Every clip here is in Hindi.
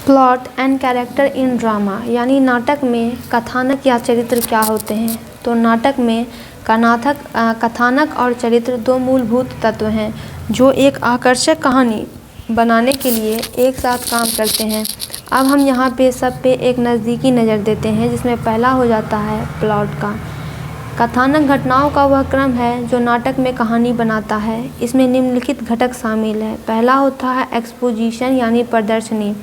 Plot and character in drama, यानी नाटक में कथानक या चरित्र क्या होते हैं। तो नाटक में कथानक और चरित्र दो मूलभूत तत्व हैं जो एक आकर्षक कहानी बनाने के लिए एक साथ काम करते हैं। अब हम यहाँ पे सब पे एक नज़दीकी नज़र देते हैं, जिसमें पहला हो जाता है प्लॉट का। कथानक घटनाओं का वह क्रम है जो नाटक में कहानी बनाता है। इसमें निम्नलिखित घटक शामिल है। पहला होता है एक्सपोजिशन, यानी प्रदर्शनी।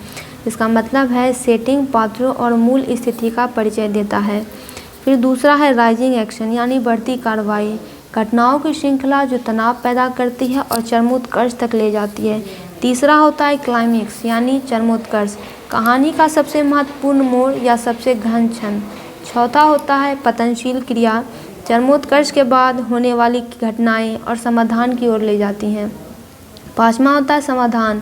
इसका मतलब है सेटिंग, पात्रों और मूल स्थिति का परिचय देता है। फिर दूसरा है राइजिंग एक्शन, यानी बढ़ती कार्रवाई। घटनाओं की श्रृंखला जो तनाव पैदा करती है और चरमोत्कर्ष तक ले जाती है। तीसरा होता है क्लाइमेक्स, यानी चरमोत्कर्ष, कहानी का सबसे महत्वपूर्ण मोड़ या सबसे गहन क्षण। चौथा होता है पतनशील क्रिया, चरमोत्कर्ष के बाद होने वाली घटनाएं और समाधान की ओर ले जाती हैं। पांचवा होता है समाधान,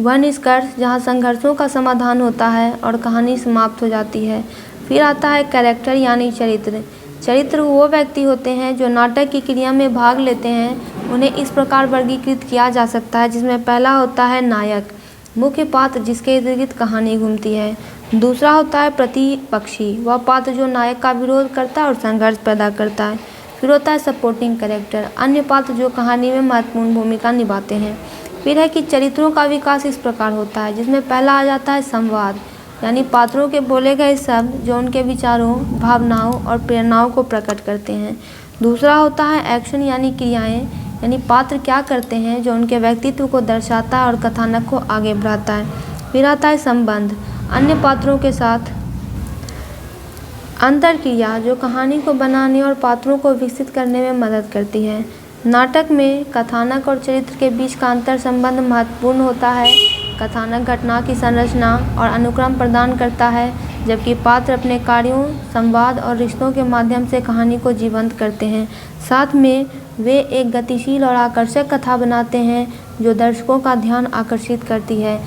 वह निष्कर्ष जहां संघर्षों का समाधान होता है और कहानी समाप्त हो जाती है। फिर आता है कैरेक्टर, यानी चरित्र। चरित्र वो व्यक्ति होते हैं जो नाटक की क्रिया में भाग लेते हैं। उन्हें इस प्रकार वर्गीकृत किया जा सकता है, जिसमें पहला होता है नायक, मुख्य पात्र जिसके इर्द गिर्द कहानी घूमती है। दूसरा होता है प्रतिपक्षी, वह पात्र जो नायक का विरोध करता है और संघर्ष पैदा करता है। फिर होता है सपोर्टिंग कैरेक्टर, अन्य पात्र जो कहानी में महत्वपूर्ण भूमिका निभाते हैं। फिर है कि चरित्रों का विकास इस प्रकार होता है, जिसमें पहला आ जाता है संवाद, यानी पात्रों के बोले गए शब्द जो उनके विचारों, भावनाओं और प्रेरणाओं को प्रकट करते हैं। दूसरा होता है एक्शन, यानी क्रियाएं, यानी पात्र क्या करते हैं जो उनके व्यक्तित्व को दर्शाता है और कथानक को आगे बढ़ाता है। फिर आता है संबंध, अन्य पात्रों के साथ अंतरक्रिया जो कहानी को बनाने और पात्रों को विकसित करने में मदद करती है। नाटक में कथानक और चरित्र के बीच का अंतर संबंध महत्वपूर्ण होता है। कथानक घटना की संरचना और अनुक्रम प्रदान करता है, जबकि पात्र अपने कार्यों, संवाद और रिश्तों के माध्यम से कहानी को जीवंत करते हैं। साथ में वे एक गतिशील और आकर्षक कथा बनाते हैं जो दर्शकों का ध्यान आकर्षित करती है।